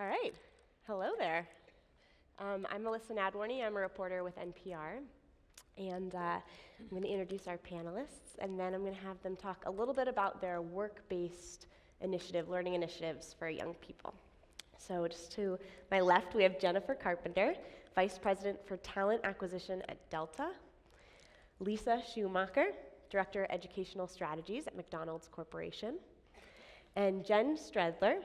All right. Hello there. I'm Melissa Nadworny. I'm a reporter with NPR. And I'm going to introduce our panelists, and then I'm going to have them talk a little bit about their work-based learning initiatives for young people. So just to my left, we have Jennifer Carpenter, Vice President for Talent Acquisition at Delta, Lisa Schumacher, Director of Educational Strategies at McDonald's Corporation, and Jen Stredler,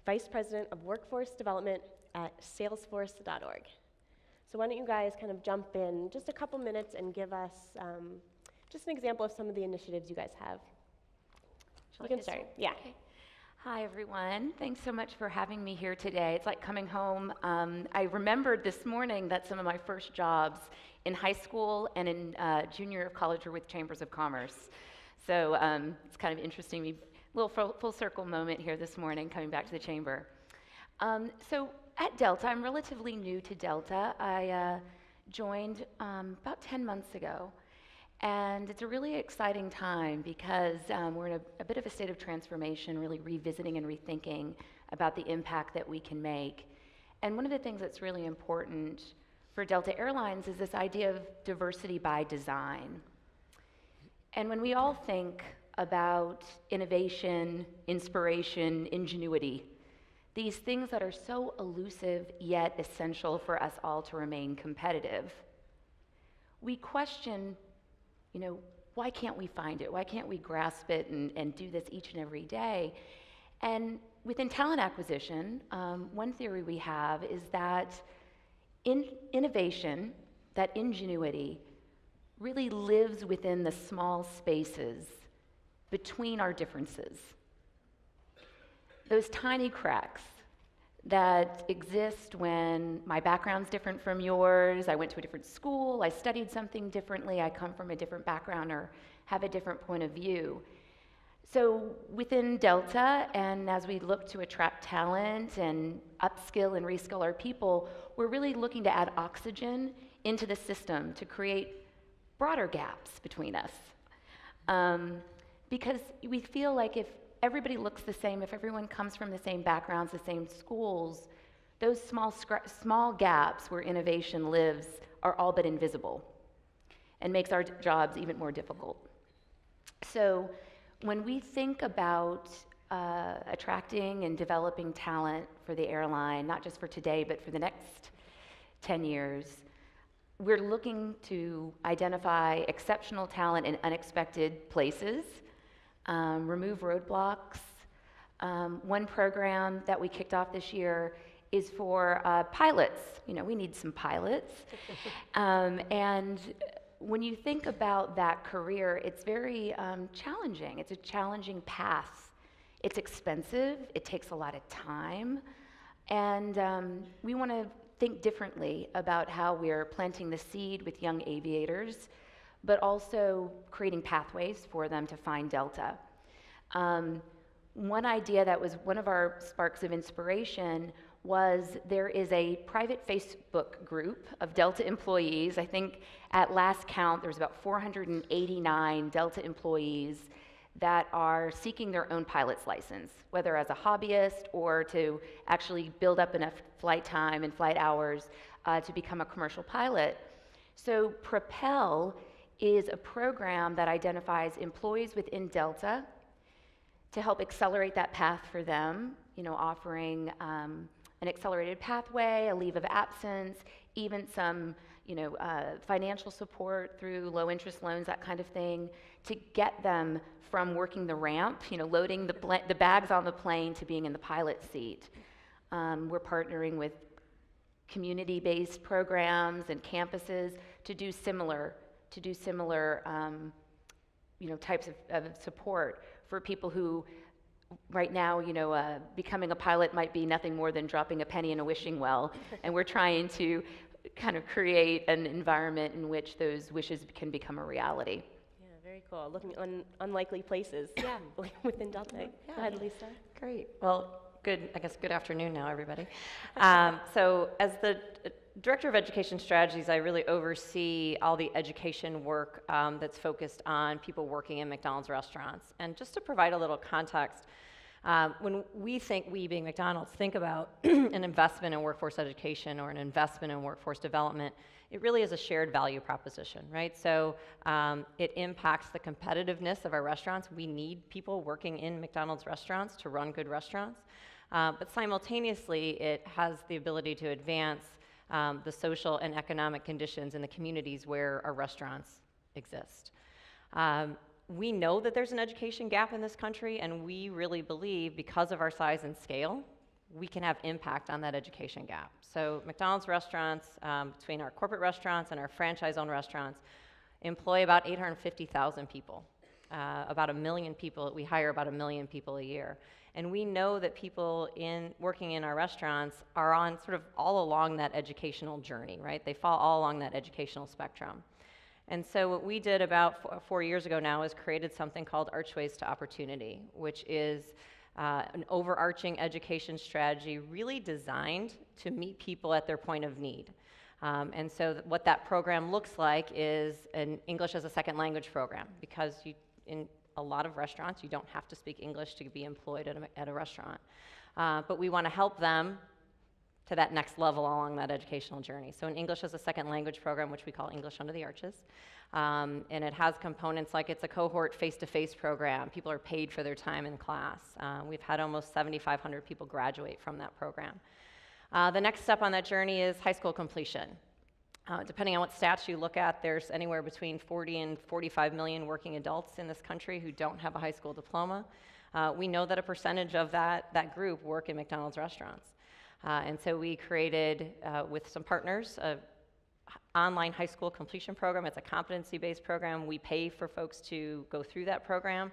Vice President of Workforce Development at Salesforce.org. So why don't you guys kind of jump in just a couple minutes and give us just an example of some of the initiatives you guys have. You can start. Yeah. Okay. Hi, everyone. Thanks so much for having me here today. It's like coming home. I remembered this morning that some of my first jobs in high school and in junior year of college were with Chambers of Commerce. So it's kind of interesting, a little full circle moment here this morning, coming back to the chamber. So at Delta, I'm relatively new to Delta. I joined about 10 months ago. And it's a really exciting time because we're in a bit of a state of transformation, really revisiting and rethinking about the impact that we can make. And one of the things that's really important for Delta Airlines is this idea of diversity by design. And when we all think about innovation, inspiration, ingenuity, these things that are so elusive yet essential for us all to remain competitive, we question, why can't we find it? Why can't we grasp it and do this each and every day? And within talent acquisition, one theory we have is that innovation, that ingenuity, really lives within the small spaces between our differences. Those tiny cracks that exist when my background's different from yours, I went to a different school, I studied something differently, I come from a different background or have a different point of view. So within Delta, and as we look to attract talent and upskill and reskill our people, we're really looking to add oxygen into the system to create broader gaps between us. Because we feel like if everybody looks the same, if everyone comes from the same backgrounds, the same schools, those small gaps where innovation lives are all but invisible and makes our jobs even more difficult. So when we think about attracting and developing talent for the airline, not just for today, but for the next 10 years, we're looking to identify exceptional talent in unexpected places, remove roadblocks. One program that we kicked off this year is for pilots. We need some pilots. And when you think about that career, it's very challenging. It's a challenging path. It's expensive. It takes a lot of time. And we want to think differently about how we're planting the seed with young aviators, but also creating pathways for them to find Delta. One idea that was one of our sparks of inspiration was there is a private Facebook group of Delta employees. I think at last count, there's about 489 Delta employees that are seeking their own pilot's license, whether as a hobbyist or to actually build up enough flight time and flight hours to become a commercial pilot. So Propel is a program that identifies employees within Delta to help accelerate that path for them, offering an accelerated pathway, a leave of absence, even some financial support through low interest loans, that kind of thing, to get them from working the ramp, loading the bags on the plane to being in the pilot seat. We're partnering with community-based programs and campuses to do similar types of support for people who right now, becoming a pilot might be nothing more than dropping a penny in a wishing well, and we're trying to kind of create an environment in which those wishes can become a reality. Yeah, very cool. Looking at unlikely places within Delta. Yeah. Go ahead, Lisa. Great. Well, good afternoon now, everybody. So as the Director of Education Strategies, I really oversee all the education work that's focused on people working in McDonald's restaurants. And just to provide a little context, When we being McDonald's, think about an investment in workforce education or an investment in workforce development, it really is a shared value proposition, right? So it impacts the competitiveness of our restaurants. We need people working in McDonald's restaurants to run good restaurants. But simultaneously, it has the ability to advance the social and economic conditions in the communities where our restaurants exist. We know that there's an education gap in this country, and we really believe, because of our size and scale, we can have impact on that education gap. So McDonald's restaurants, between our corporate restaurants and our franchise-owned restaurants, employ about 850,000 people. About 1 million people, we hire about 1 million people a year. And we know that people working in our restaurants are on sort of all along that educational journey, right? They fall all along that educational spectrum. And so what we did about 4 years ago now is created something called Archways to Opportunity, which is an overarching education strategy really designed to meet people at their point of need. And so what that program looks like is an English as a second language program, because in a lot of restaurants, you don't have to speak English to be employed at a restaurant. But we want to help them to that next level along that educational journey. So an English as a second language program, which we call English Under the Arches. And it has components like it's a cohort face-to-face program. People are paid for their time in class. We've had almost 7,500 people graduate from that program. The next step on that journey is high school completion. Depending on what stats you look at, there's anywhere between 40 and 45 million working adults in this country who don't have a high school diploma. We know that a percentage of that group work in McDonald's restaurants. And so we created, with some partners, an online high school completion program. It's a competency-based program. We pay for folks to go through that program.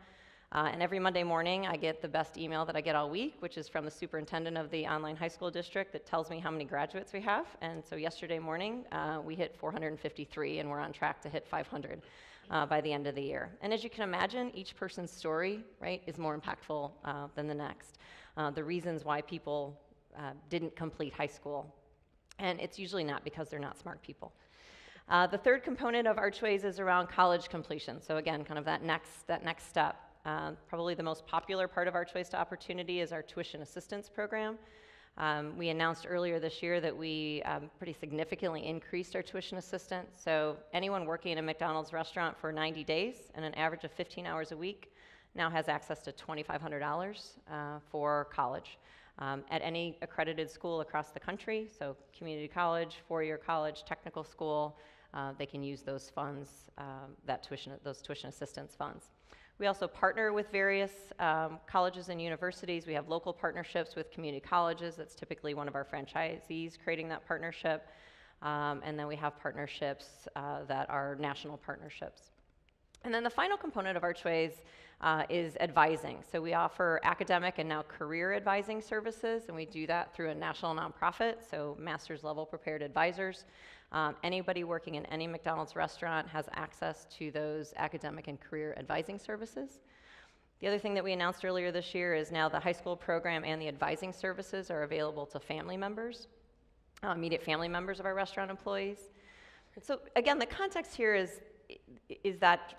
And every Monday morning, I get the best email that I get all week, which is from the superintendent of the online high school district that tells me how many graduates we have. And so yesterday morning, we hit 453, and we're on track to hit 500 by the end of the year. And as you can imagine, each person's story, right, is more impactful than the next. The reasons why people didn't complete high school, and it's usually not because they're not smart people. The third component of Archways is around college completion. So again, kind of that next step. Probably the most popular part of Archways to Opportunity is our tuition assistance program. We announced earlier this year that we pretty significantly increased our tuition assistance. So anyone working in a McDonald's restaurant for 90 days and an average of 15 hours a week now has access to $2,500 for college. At any accredited school across the country, so community college, four-year college, technical school, they can use those funds, those tuition assistance funds. We also partner with various colleges and universities. We have local partnerships with community colleges. That's typically one of our franchisees creating that partnership. And then we have partnerships that are national partnerships. And then the final component of Archways is advising. So we offer academic and now career advising services, and we do that through a national nonprofit, so master's level prepared advisors. Anybody working in any McDonald's restaurant has access to those academic and career advising services. The other thing that we announced earlier this year is now the high school program and the advising services are available to family members, immediate family members of our restaurant employees. So again, the context here is that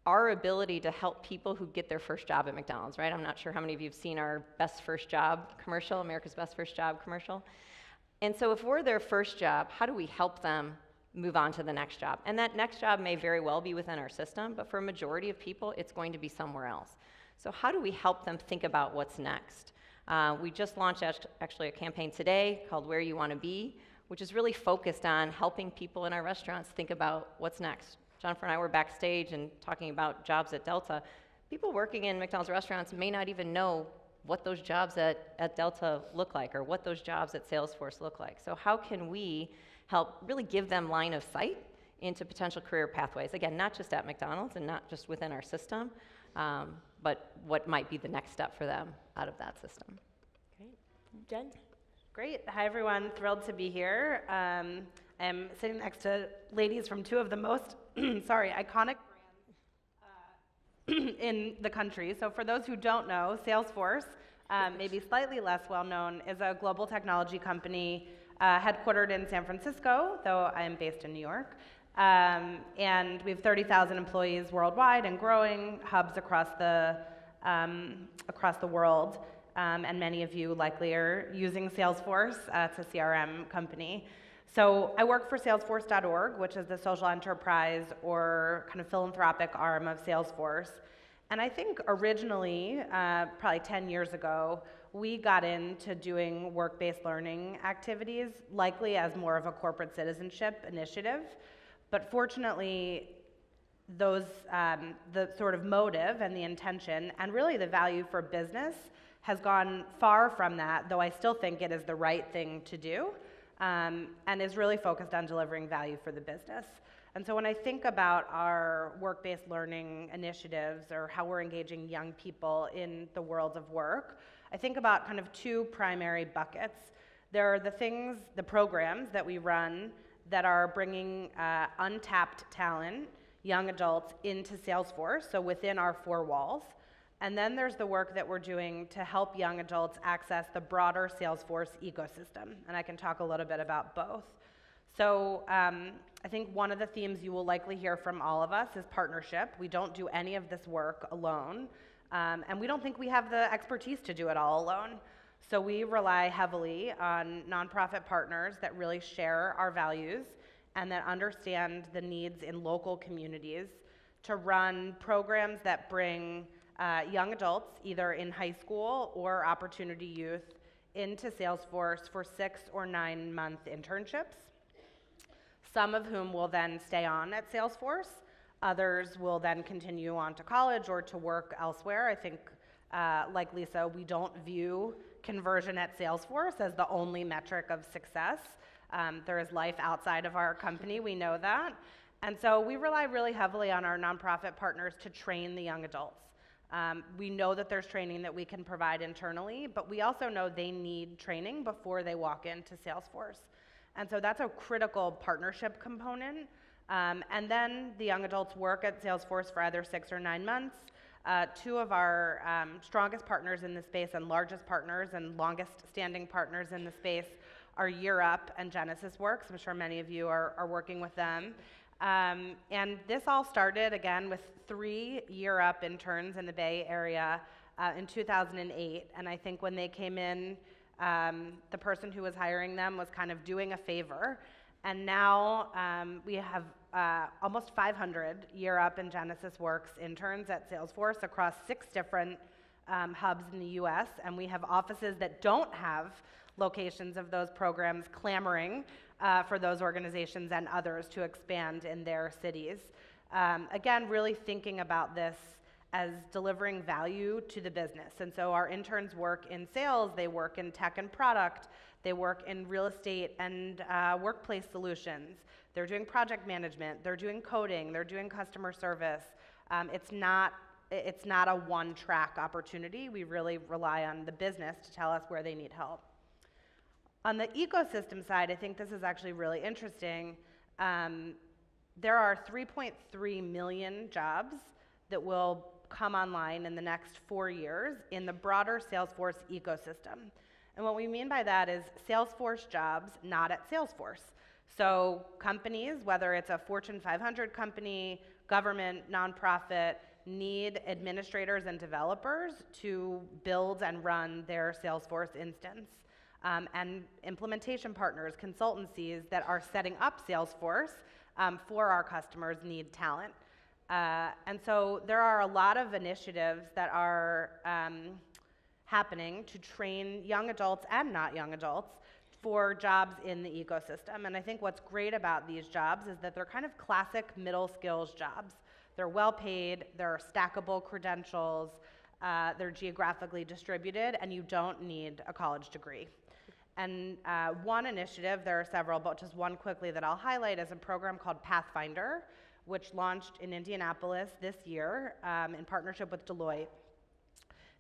our ability to help people who get their first job at McDonald's, right? I'm not sure how many of you have seen our Best First Job commercial, America's Best First Job commercial. And so if we're their first job, how do we help them move on to the next job? And that next job may very well be within our system, but for a majority of people, it's going to be somewhere else. So how do we help them think about what's next? We just launched actually a campaign today called Where You Want to Be, which is really focused on helping people in our restaurants think about what's next. Jennifer and I were backstage and talking about jobs at Delta. People working in McDonald's restaurants may not even know what those jobs at Delta look like or what those jobs at Salesforce look like. So how can we help really give them line of sight into potential career pathways? Again, not just at McDonald's and not just within our system, but what might be the next step for them out of that system. Great. Jen? Great. Hi, everyone. Thrilled to be here. I'm sitting next to ladies from two of the most, iconic brands in the country. So for those who don't know, Salesforce, maybe slightly less well-known, is a global technology company headquartered in San Francisco, though I'm based in New York. And we have 30,000 employees worldwide and growing, hubs across the across the world, and many of you likely are using Salesforce. It's a CRM company. So I work for Salesforce.org, which is the social enterprise or kind of philanthropic arm of Salesforce. And I think originally, probably 10 years ago, we got into doing work-based learning activities, likely as more of a corporate citizenship initiative. But fortunately, those, the sort of motive and the intention, and really the value for business has gone far from that, though I still think it is the right thing to do, and is really focused on delivering value for the business. And so when I think about our work-based learning initiatives or how we're engaging young people in the world of work, I think about kind of two primary buckets. There are the things, the programs that we run that are bringing untapped talent, young adults, into Salesforce, so within our four walls. And then there's the work that we're doing to help young adults access the broader Salesforce ecosystem. And I can talk a little bit about both. So I think one of the themes you will likely hear from all of us is partnership. We don't do any of this work alone. And we don't think we have the expertise to do it all alone. So we rely heavily on nonprofit partners that really share our values and that understand the needs in local communities to run programs that bring young adults, either in high school or opportunity youth, into Salesforce for 6 or 9 month internships, some of whom will then stay on at Salesforce. Others will then continue on to college or to work elsewhere. I think, like Lisa, we don't view conversion at Salesforce as the only metric of success. There is life outside of our company, we know that. And so we rely really heavily on our nonprofit partners to train the young adults. We know that there's training that we can provide internally, but we also know they need training before they walk into Salesforce. And so that's a critical partnership component. And then the young adults work at Salesforce for either 6 or 9 months. Two of our strongest partners in the space and largest partners and longest standing partners in the space are Year Up and Genesis Works. I'm sure many of you are working with them. And this all started, again, with 3 Year Up interns in the Bay Area in 2008. And I think when they came in, the person who was hiring them was kind of doing a favor. And now we have almost 500 Year Up and Genesis Works interns at Salesforce across 6 different hubs in the US. And we have offices that don't have locations of those programs clamoring for those organizations and others to expand in their cities. Again, really thinking about this as delivering value to the business. And so our interns work in sales, they work in tech and product, they work in real estate and workplace solutions. They're doing project management, they're doing coding, they're doing customer service. It's not a one-track opportunity. We really rely on the business to tell us where they need help. On the ecosystem side, I think this is actually really interesting. There are 3.3 million jobs that will come online in the next 4 years in the broader Salesforce ecosystem. And what we mean by that is Salesforce jobs not at Salesforce. So companies, whether it's a Fortune 500 company, government, nonprofit, need administrators and developers to build and run their Salesforce instance. And implementation partners, consultancies that are setting up Salesforce for our customers need talent. And so there are a lot of initiatives that are happening to train young adults and not young adults for jobs in the ecosystem. And I think what's great about these jobs is that they're kind of classic middle skills jobs. They're well paid, they're stackable credentials, they're geographically distributed, and you don't need a college degree. And one initiative, there are several, but just one quickly that I'll highlight is a program called Pathfinder, which launched in Indianapolis this year in partnership with Deloitte,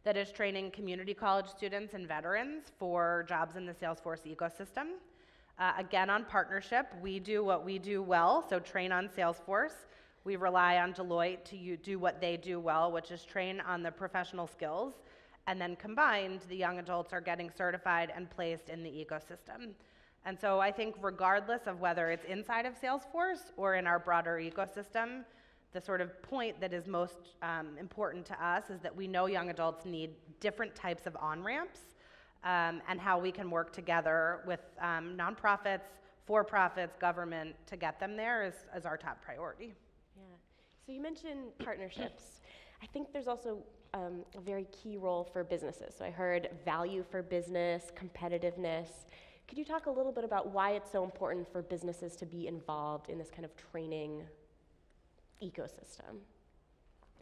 that is training community college students and veterans for jobs in the Salesforce ecosystem. Again, on partnership, we do what we do well, so train on Salesforce. We rely on Deloitte to do what they do well, which is train on the professional skills. And then combined, the young adults are getting certified and placed in the ecosystem. And so I think regardless of whether it's inside of Salesforce or in our broader ecosystem, the sort of point that is most important to us is that we know young adults need different types of on-ramps, and how we can work together with nonprofits, for-profits, government to get them there is our top priority. Yeah. So you mentioned partnerships. I think there's also a very key role for businesses. So I heard value for business, competitiveness. Could you talk a little bit about why it's so important for businesses to be involved in this kind of training ecosystem?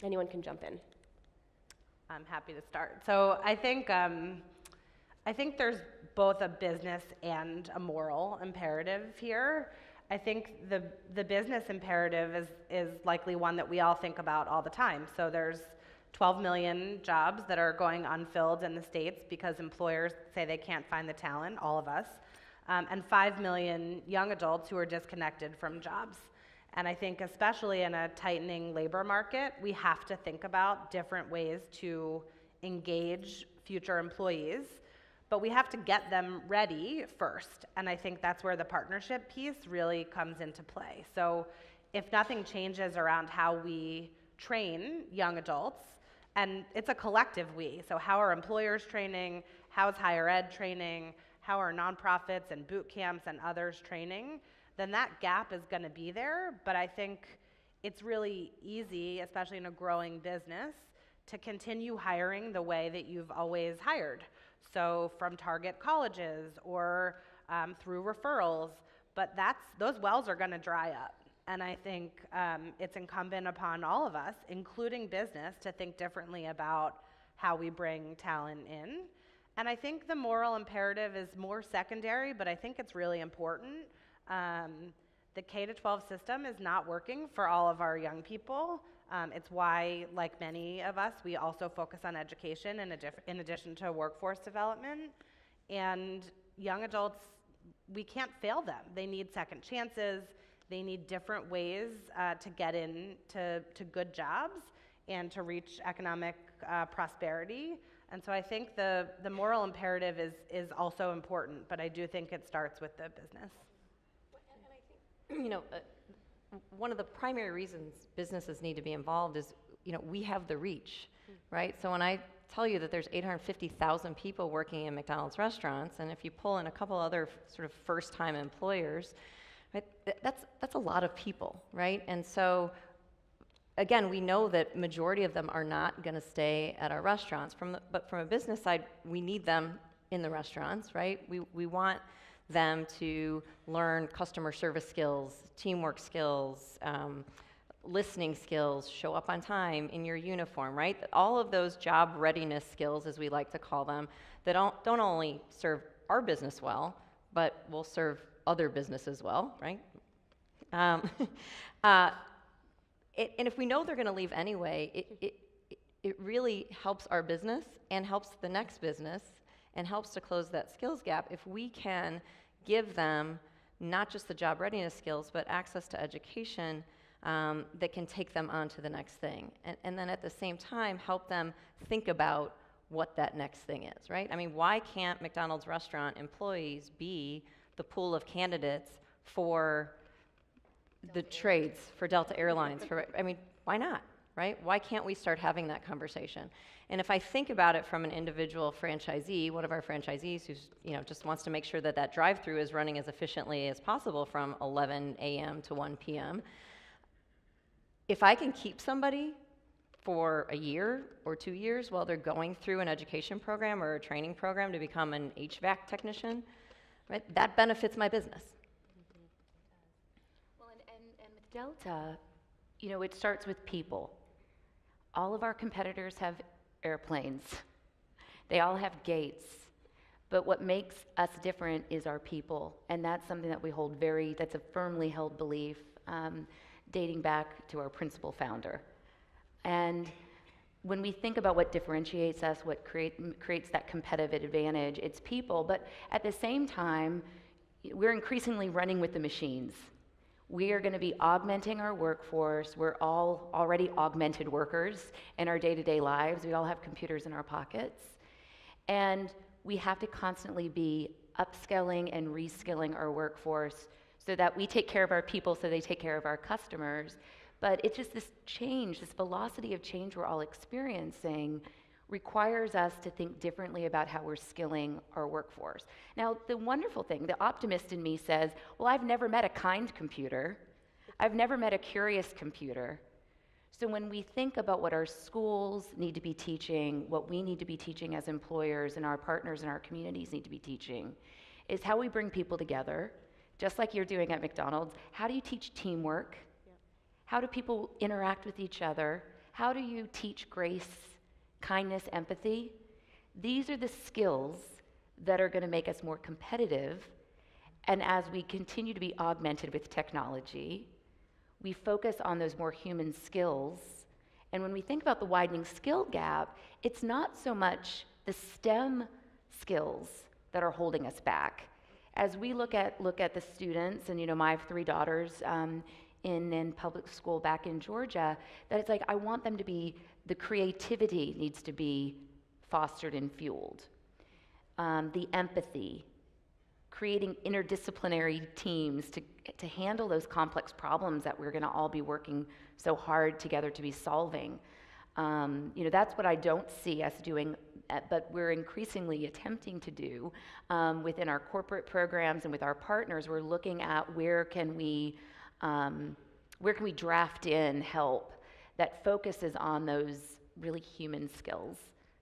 Anyone can jump in. I'm happy to start. So I think there's both a business and a moral imperative here. I think the business imperative is likely one that we all think about all the time. So there's 12 million jobs that are going unfilled in the States because employers say they can't find the talent, all of us, and 5 million young adults who are disconnected from jobs. And I think especially in a tightening labor market, we have to think about different ways to engage future employees, but we have to get them ready first. And I think that's where the partnership piece really comes into play. So if nothing changes around how we train young adults, and it's a collective we, so how are employers training, how is higher ed training, how are nonprofits and boot camps and others training, then that gap is going to be there. But I think it's really easy, especially in a growing business, to continue hiring the way that you've always hired. So from target colleges or through referrals, but those wells are going to dry up. And I think it's incumbent upon all of us, including business, to think differently about how we bring talent in. And I think the moral imperative is more secondary, but I think it's really important. The K-12 system is not working for all of our young people. It's why, like many of us, we also focus on education in addition to workforce development. And young adults, we can't fail them. They need second chances. They need different ways to get into good jobs and to reach economic prosperity. And so I think the moral imperative is also important, but I do think it starts with the business. And I think, one of the primary reasons businesses need to be involved is, we have the reach, right? So when I tell you that there's 850,000 people working in McDonald's restaurants, and if you pull in a couple other sort of first-time employers, right, that's a lot of people, right? And so, again, we know that majority of them are not going to stay at our restaurants. But from a business side, we need them in the restaurants, right? We want them to learn customer service skills, teamwork skills, listening skills, show up on time in your uniform, right? All of those job readiness skills, as we like to call them, that don't only serve our business well, but will serve other businesses well, right? And if we know they're going to leave anyway, it really helps our business and helps the next business and helps to close that skills gap if we can give them not just the job readiness skills, but access to education that can take them on to the next thing. And then at the same time, help them think about what that next thing is, right? I mean, why can't McDonald's restaurant employees be the pool of candidates for the trades, for Delta Airlines? Why not, right? Why can't we start having that conversation? And if I think about it from an individual franchisee, one of our franchisees who's, just wants to make sure that drive-through is running as efficiently as possible from 11 a.m. to 1 p.m., if I can keep somebody for a year or 2 years while they're going through an education program or a training program to become an HVAC technician, right, that benefits my business. Well, and with Delta, it starts with people. All of our competitors have airplanes. They all have gates. But what makes us different is our people. And that's something that we hold that's a firmly held belief dating back to our principal founder. And when we think about what differentiates us, what creates that competitive advantage, it's people. But at the same time, we're increasingly running with the machines. We are going to be augmenting our workforce. We're all already augmented workers in our day-to-day lives. We all have computers in our pockets. And we have to constantly be upskilling and reskilling our workforce so that we take care of our people so they take care of our customers. But it's just this change, this velocity of change we're all experiencing requires us to think differently about how we're skilling our workforce. Now, the wonderful thing, the optimist in me says, well, I've never met a kind computer. I've never met a curious computer. So when we think about what our schools need to be teaching, what we need to be teaching as employers and our partners in our communities need to be teaching, is how we bring people together, just like you're doing at McDonald's. How do you teach teamwork? Yep. How do people interact with each other? How do you teach grace, kindness, empathy? These are the skills that are going to make us more competitive. And as we continue to be augmented with technology, we focus on those more human skills. And when we think about the widening skill gap, it's not so much the STEM skills that are holding us back. As we look at the students, and I have 3 daughters in public school back in Georgia, that it's like I want them to be, the creativity needs to be fostered and fueled. The empathy, creating interdisciplinary teams to handle those complex problems that we're going to all be working so hard together to be solving. That's what I don't see us doing, but we're increasingly attempting to do within our corporate programs and with our partners. We're looking at where can we draft in help that focuses on those really human skills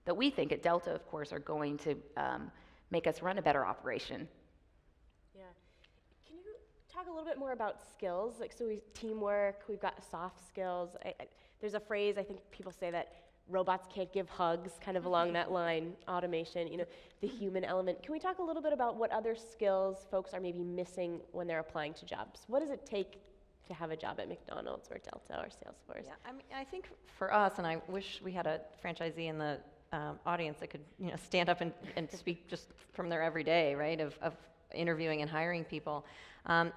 that we think at Delta, of course, are going to make us run a better operation. Yeah. Can you talk a little bit more about skills? Like, so teamwork, we've got soft skills. There's a phrase, I think people say that robots can't give hugs, kind of along that line, automation, the human element. Can we talk a little bit about what other skills folks are maybe missing when they're applying to jobs? What does it take to have a job at McDonald's or Delta or Salesforce? Yeah, I think for us, and I wish we had a franchisee in the audience that could stand up and speak just from their everyday, right, of interviewing and hiring people.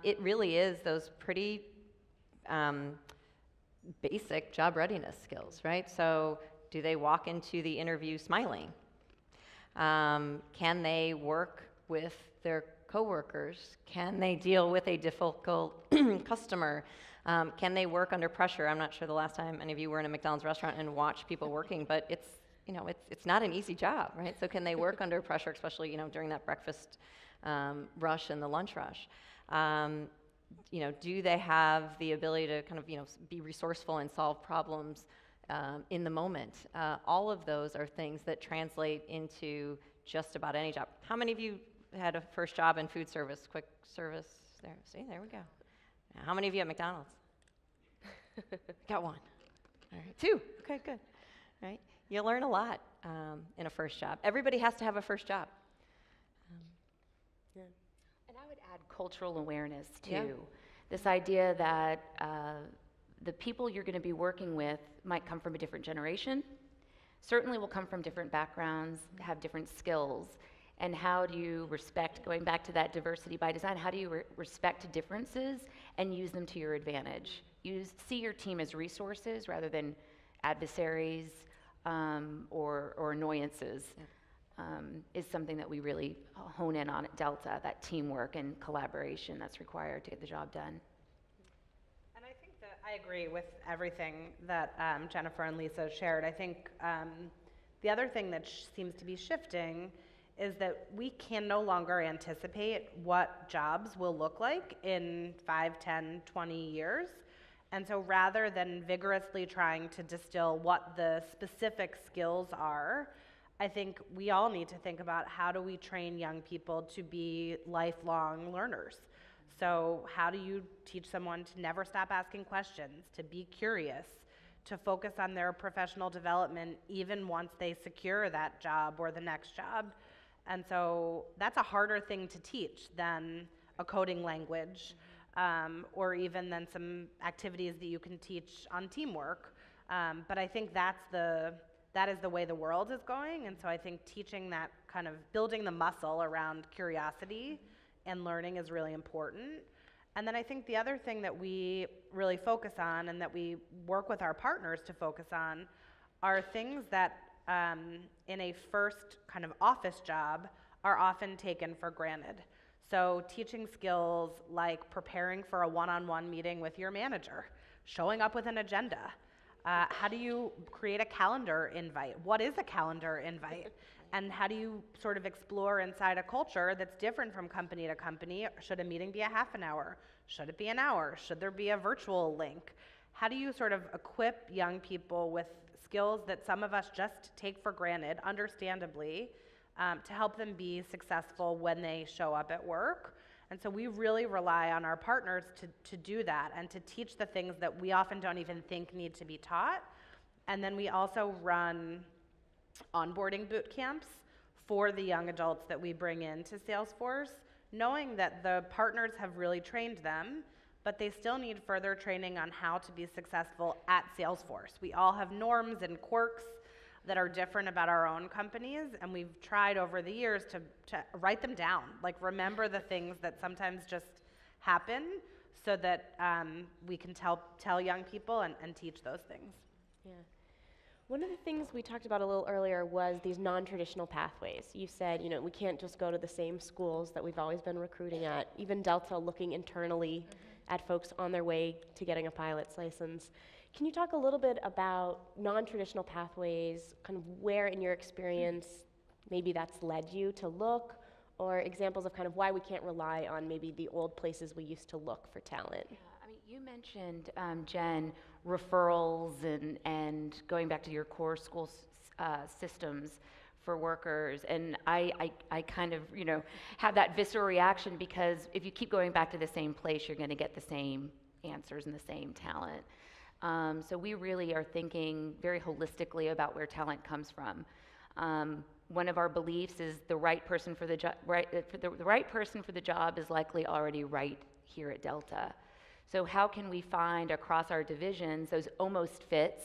It really is those pretty basic job readiness skills, right? So do they walk into the interview smiling? Can they work with their coworkers? Can they deal with a difficult customer? Can they work under pressure? I'm not sure the last time any of you were in a McDonald's restaurant and watched people working, but it's not an easy job, right? So can they work under pressure, especially during that breakfast rush and the lunch rush? Do they have the ability to kind of be resourceful and solve problems in the moment? All of those are things that translate into just about any job. How many of you had a first job in food service, quick service? There we go. How many of you at McDonald's? Got 1. All right, 2. Okay, good. All right, you learn a lot in a first job. Everybody has to have a first job. Yeah. And I would add cultural awareness too. Yeah. This idea that the people you're going to be working with might come from a different generation, certainly will come from different backgrounds, have different skills. And how do you respect, going back to that diversity by design, how do you respect differences and use them to your advantage? See your team as resources rather than adversaries or annoyances. Yeah. Is something that we really hone in on at Delta, that teamwork and collaboration that's required to get the job done. And I think that I agree with everything that Jennifer and Lisa shared. I think the other thing that seems to be shifting is that we can no longer anticipate what jobs will look like in 5, 10, 20 years. And so rather than vigorously trying to distill what the specific skills are, I think we all need to think about how do we train young people to be lifelong learners. So how do you teach someone to never stop asking questions, to be curious, to focus on their professional development even once they secure that job or the next job? And so that's a harder thing to teach than a coding language, or even than some activities that you can teach on teamwork. But I think that is the way the world is going, and so I think teaching that kind of building the muscle around curiosity and learning is really important. And then I think the other thing that we really focus on and that we work with our partners to focus on are things that in a first kind of office job are often taken for granted. So teaching skills like preparing for a one-on-one meeting with your manager, showing up with an agenda. How do you create a calendar invite? What is a calendar invite? And how do you sort of explore inside a culture that's different from company to company? Should a meeting be a half an hour? Should it be an hour? Should there be a virtual link? How do you sort of equip young people with skills that some of us just take for granted, understandably, to help them be successful when they show up at work? And so we really rely on our partners to do that and to teach the things that we often don't even think need to be taught. And then we also run onboarding boot camps for the young adults that we bring into Salesforce, knowing that the partners have really trained them, but they still need further training on how to be successful at Salesforce. We all have norms and quirks that are different about our own companies, and we've tried over the years to write them down, like remember the things that sometimes just happen so that we can tell young people and teach those things. Yeah. One of the things we talked about a little earlier was these non-traditional pathways. You said, we can't just go to the same schools that we've always been recruiting at. Even Delta looking internally at folks on their way to getting a pilot's license. Can you talk a little bit about non-traditional pathways, kind of where in your experience maybe that's led you to look, or examples of kind of why we can't rely on maybe the old places we used to look for talent? Yeah, I mean, you mentioned, Jen, referrals and going back to your core school systems for workers, and I kind of, have that visceral reaction because if you keep going back to the same place, you're going to get the same answers and the same talent. So we really are thinking very holistically about where talent comes from. One of our beliefs is the right person for the job. The right person for the job is likely already right here at Delta. So how can we find across our divisions those almost fits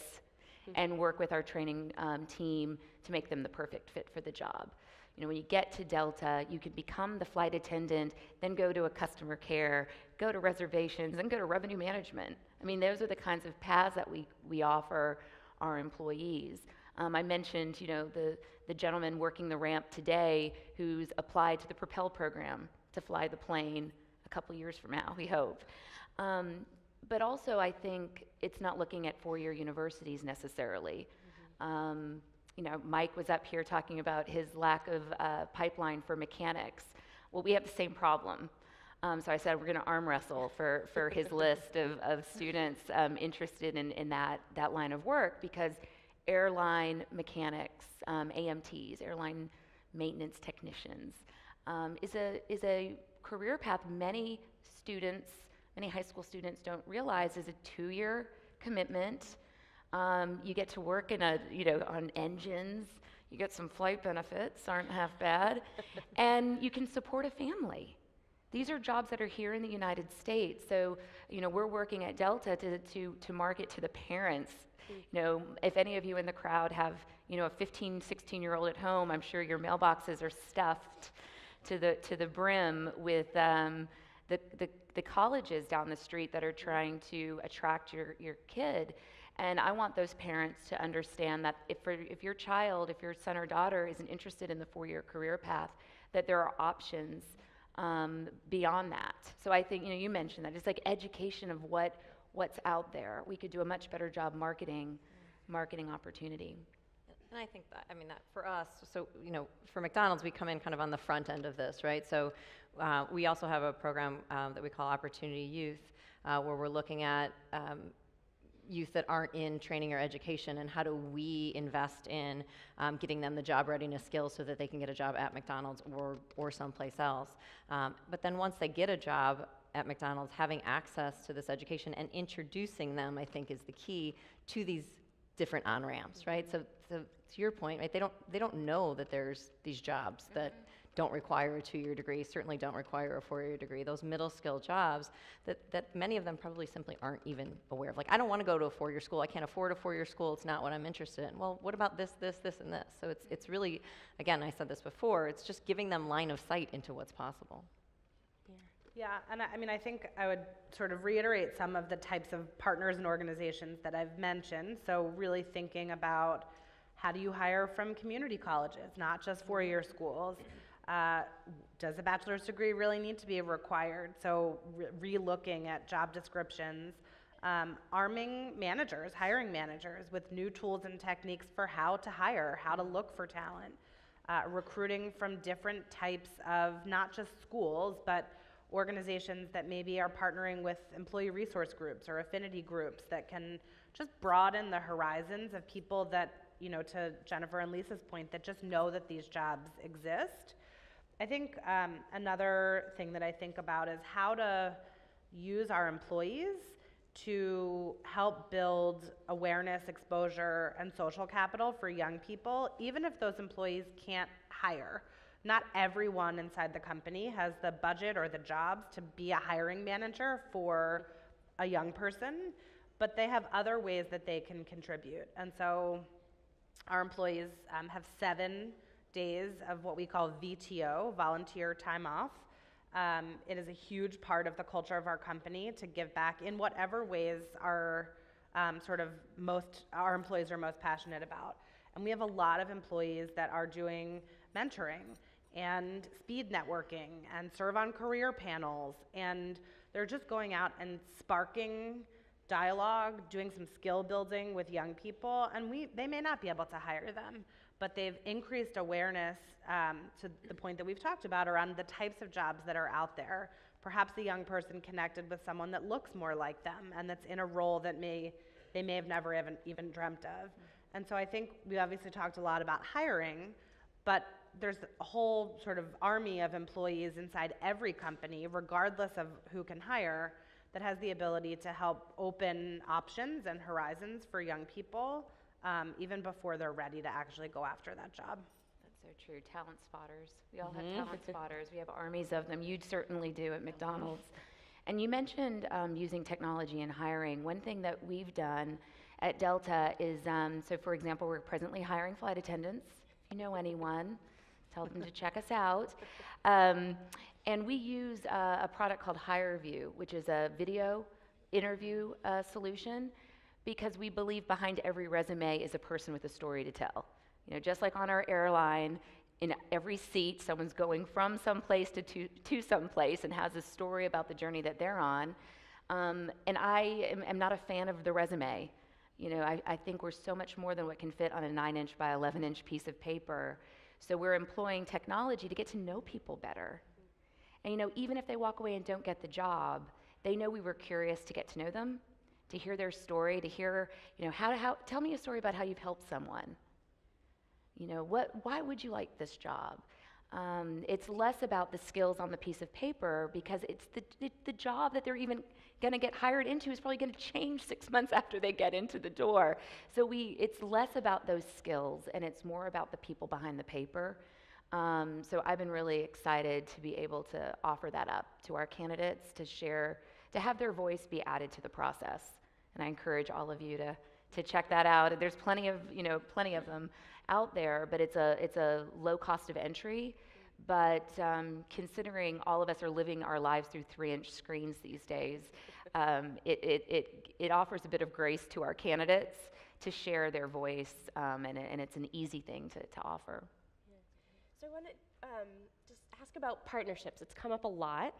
and work with our training team to make them the perfect fit for the job? When you get to Delta, you can become the flight attendant, then go to a customer care, go to reservations, and go to revenue management. I mean, those are the kinds of paths that we offer our employees. I mentioned, the gentleman working the ramp today who's applied to the Propel program to fly the plane a couple years from now, we hope. But also, I think it's not looking at four-year universities necessarily. Mike was up here talking about his lack of pipeline for mechanics. Well, we have the same problem. So I said we're going to arm wrestle for his list of students interested in that line of work, because airline mechanics, AMTs, airline maintenance technicians, is a career path many high school students don't realize is a 2-year commitment. You get to work on engines. You get some flight benefits, aren't half bad, and you can support a family. These are jobs that are here in the United States. So, we're working at Delta to market to the parents. If any of you in the crowd have, a 15, 16-year-old at home, I'm sure your mailboxes are stuffed to the brim with the colleges down the street that are trying to attract your kid. And I want those parents to understand that if your child, if your son or daughter isn't interested in the 4-year career path, that there are options beyond that. So I think, you mentioned that. It's like education of what's out there. We could do a much better job marketing opportunity. And I think that for us, so, for McDonald's, we come in kind of on the front end of this, right? So we also have a program that we call Opportunity Youth, where we're looking at youth that aren't in training or education, and how do we invest in getting them the job readiness skills so that they can get a job at McDonald's or someplace else. But then once they get a job at McDonald's, having access to this education and introducing them, I think, is the key to these different on-ramps, right? So to your point, right, they don't know that there's these jobs that don't require a 2-year degree, certainly don't require a 4-year degree. Those middle skill jobs that many of them probably simply aren't even aware of. Like, I don't want to go to a 4-year school. I can't afford a 4-year school. It's not what I'm interested in. Well, what about this, this, this, and this? So it's really, again, I said this before, it's just giving them line of sight into what's possible. Yeah, and I think I would sort of reiterate some of the types of partners and organizations that I've mentioned. So really thinking about how do you hire from community colleges, not just 4-year schools. Does a bachelor's degree really need to be required? So re-looking at job descriptions arming managers, hiring managers with new tools and techniques for how to hire, how to look for talent, recruiting from different types of not just schools, but organizations that maybe are partnering with employee resource groups or affinity groups that can just broaden the horizons of people that, to Jennifer and Lisa's point, that just know that these jobs exist. I think another thing that I think about is how to use our employees to help build awareness, exposure, and social capital for young people, even if those employees can't hire. Not everyone inside the company has the budget or the jobs to be a hiring manager for a young person, but they have other ways that they can contribute. And so our employees have 7 days of what we call VTO, volunteer time off. It is a huge part of the culture of our company to give back in whatever ways our employees are most passionate about. And we have a lot of employees that are doing mentoring and speed networking and serve on career panels, and they're just going out and sparking dialogue, doing some skill building with young people, and they may not be able to hire them, but they've increased awareness to the point that we've talked about around the types of jobs that are out there. Perhaps a young person connected with someone that looks more like them and that's in a role that they may have never even dreamt of. And so I think we obviously talked a lot about hiring, but there's a whole sort of army of employees inside every company, regardless of who can hire, that has the ability to help open options and horizons for young people, even before they're ready to actually go after that job. That's so true. Talent spotters. We all have talent spotters. We have armies of them. You certainly do at McDonald's. And you mentioned using technology in hiring. One thing that we've done at Delta is, so for example, we're presently hiring flight attendants. If you know anyone, tell them to check us out. And we use a product called HireVue, which is a video interview solution, because we believe behind every resume is a person with a story to tell. Just like on our airline, in every seat, someone's going from someplace to someplace and has a story about the journey that they're on. And I am not a fan of the resume. I think we're so much more than what can fit on a 9-inch by 11-inch piece of paper. So we're employing technology to get to know people better. And even if they walk away and don't get the job, they know we were curious to get to know them, to hear their story, to hear, how tell me a story about how you've helped someone. Why would you like this job? It's less about the skills on the piece of paper, because it's the job that they're even going to get hired into is probably going to change 6 months after they get into the door. So it's less about those skills, and it's more about the people behind the paper. So I've been really excited to be able to offer that up to our candidates, to share, to have their voice be added to the process. And I encourage all of you to check that out. There's plenty of them out there, but it's a low cost of entry. But considering all of us are living our lives through 3-inch screens these days, it offers a bit of grace to our candidates to share their voice, and it's an easy thing to offer. So I want to just ask about partnerships. It's come up a lot.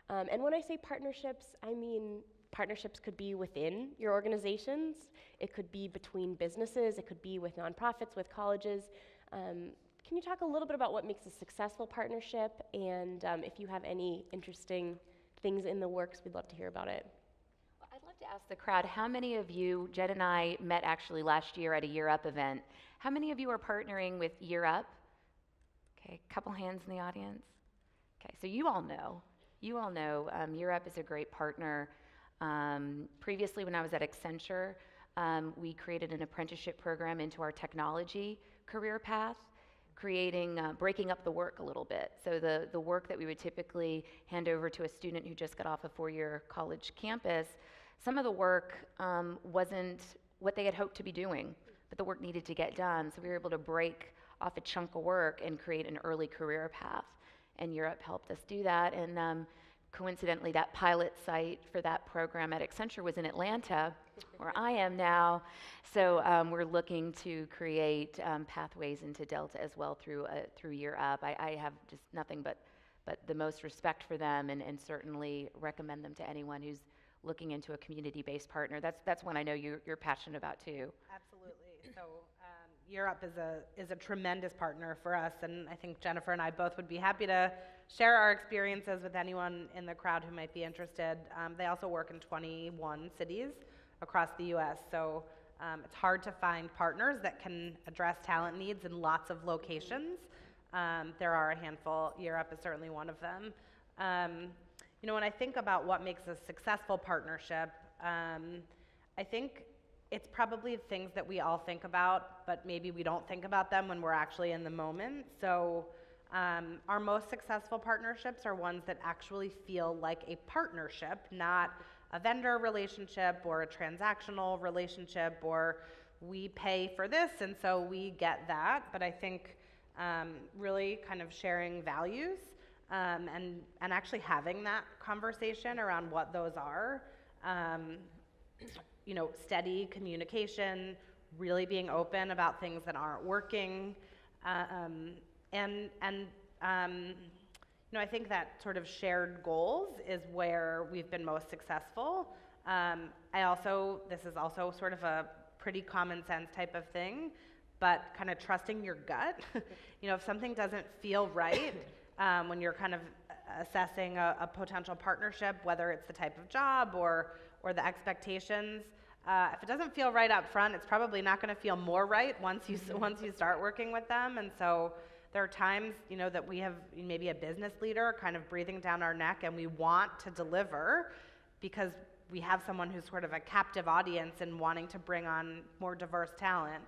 And when I say partnerships, I mean partnerships could be within your organizations. It could be between businesses. It could be with nonprofits, with colleges. Can you talk a little bit about what makes a successful partnership? And if you have any interesting things in the works, we'd love to hear about it. Well, I'd love to ask the crowd, how many of you, Jen and I met actually last year at a Year Up event. How many of you are partnering with Year Up? Okay, a couple hands in the audience. Okay, so you all know Year Up is a great partner. Previously, when I was at Accenture, we created an apprenticeship program into our technology career path, breaking up the work a little bit. So the work that we would typically hand over to a student who just got off a 4-year college campus, some of the work wasn't what they had hoped to be doing, but the work needed to get done. So we were able to break off a chunk of work and create an early career path. And Year Up helped us do that. And coincidentally, that pilot site for that program at Accenture was in Atlanta, where I am now. So we're looking to create pathways into Delta as well through Year Up. I have just nothing but the most respect for them, and certainly recommend them to anyone who's looking into a community-based partner. That's one I know you're passionate about too. Absolutely. So Europe is a tremendous partner for us, and I think Jennifer and I both would be happy to share our experiences with anyone in the crowd who might be interested. They also work in 21 cities across the U.S., so it's hard to find partners that can address talent needs in lots of locations. There are a handful. Europe is certainly one of them. When I think about what makes a successful partnership, I think it's probably things that we all think about, but maybe we don't think about them when we're actually in the moment. So our most successful partnerships are ones that actually feel like a partnership, not a vendor relationship or a transactional relationship, or we pay for this and so we get that. But I think really kind of sharing values and actually having that conversation around what those are. Steady communication, really being open about things that aren't working, I think that sort of shared goals is where we've been most successful. This is also sort of a pretty common sense type of thing, but kind of trusting your gut. If something doesn't feel right, when you're kind of assessing a potential partnership, whether it's the type of job or the expectations, if it doesn't feel right up front, it's probably not going to feel more right once you start working with them. And so there are times, that we have maybe a business leader kind of breathing down our neck, and we want to deliver because we have someone who's sort of a captive audience and wanting to bring on more diverse talent.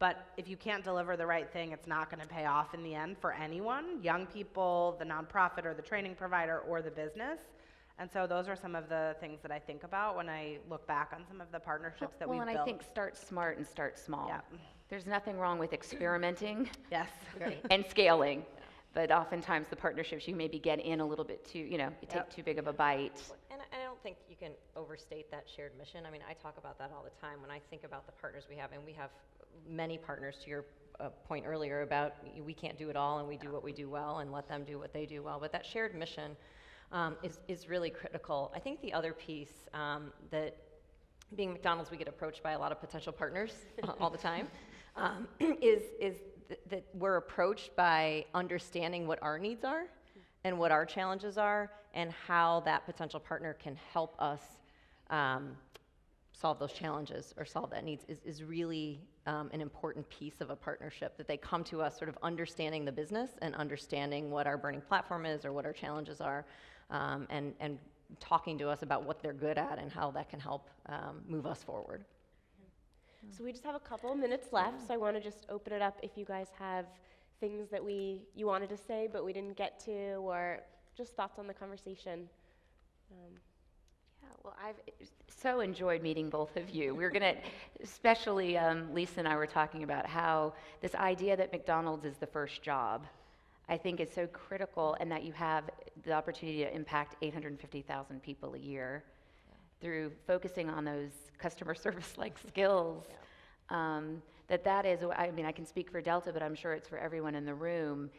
But if you can't deliver the right thing, it's not going to pay off in the end for anyone, young people, the nonprofit or the training provider or the business. And so those are some of the things that I think about when I look back on some of the partnerships that we've built. Well, and I think start smart and start small. Yeah. There's nothing wrong with experimenting Yes. and scaling, but oftentimes the partnerships you maybe get in a little bit too, you take too big of a bite. And I don't think you can overstate that shared mission. I mean, I talk about that all the time when I think about the partners we have, and we have many partners, to your point earlier about we can't do it all and we do what we do well and let them do what they do well. But that shared mission is really critical. I think the other piece that being McDonald's, we get approached by a lot of potential partners all the time, is that we're approached by understanding what our needs are and what our challenges are and how that potential partner can help us solve those challenges or solve that needs is really an important piece of a partnership, that they come to us sort of understanding the business and understanding what our burning platform is or what our challenges are, and talking to us about what they're good at and how that can help move us forward. So we just have a couple minutes left, so I want to just open it up if you guys have things that you wanted to say but we didn't get to, or just thoughts on the conversation. Yeah, well, I've so enjoyed meeting both of you. We're going to, especially Lisa and I were talking about how this idea that McDonald's is the first job, I think is so critical, and that you have the opportunity to impact 850,000 people a year through focusing on those customer service-like skills. That is, I mean, I can speak for Delta, but I'm sure it's for everyone in the room.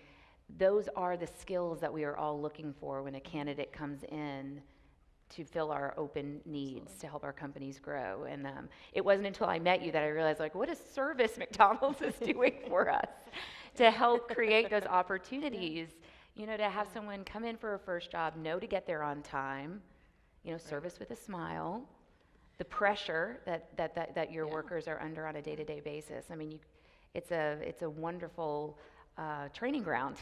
Those are the skills that we are all looking for when a candidate comes in to fill our open needs, to help our companies grow. And it wasn't until I met you that I realized, like, what a service McDonald's is doing for us to help create those opportunities, to have someone come in for a first job, know to get there on time, service with a smile, the pressure that your workers are under on a day-to-day basis. I mean, it's a wonderful training ground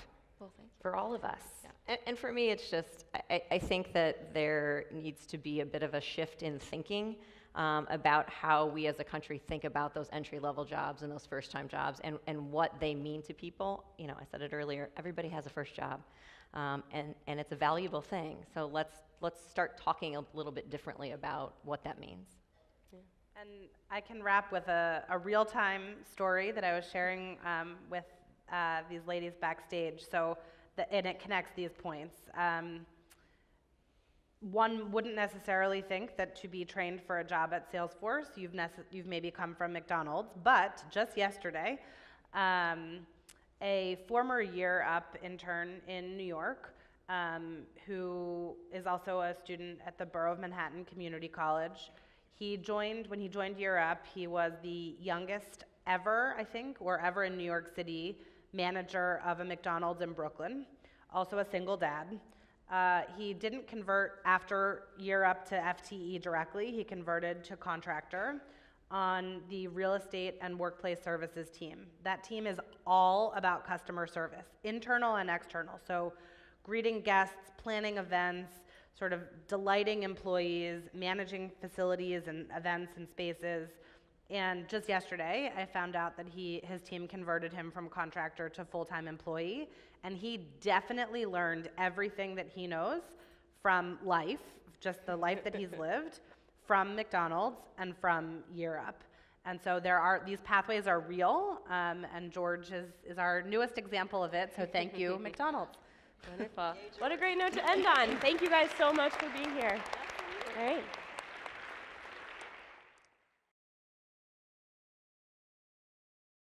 for all of us. Yeah. And for me, it's just, I think that there needs to be a bit of a shift in thinking about how we as a country think about those entry-level jobs and those first-time jobs and what they mean to people. I said it earlier, everybody has a first job, and it's a valuable thing. So let's start talking a little bit differently about what that means. Yeah. And I can wrap with a real-time story that I was sharing with these ladies backstage. And it connects these points. One wouldn't necessarily think that to be trained for a job at Salesforce, you've maybe come from McDonald's, but just yesterday, a former year-up intern in New York who is also a student at the Borough of Manhattan Community College. When he joined Year Up, he was the youngest ever, I think, or ever in New York City, manager of a McDonald's in Brooklyn, also a single dad. He didn't convert after Year Up to FTE directly. He converted to contractor on the real estate and workplace services team. That team is all about customer service, internal and external. So greeting guests, planning events, sort of delighting employees, managing facilities and events and spaces. And just yesterday, I found out that his team converted him from contractor to full-time employee, and he definitely learned everything that he knows from life, just the life that he's lived, from McDonald's and from Year Up. And so these pathways are real, and George is our newest example of it, so thank you, McDonald's. Wonderful. What a great note to end on. Thank you guys so much for being here. All right.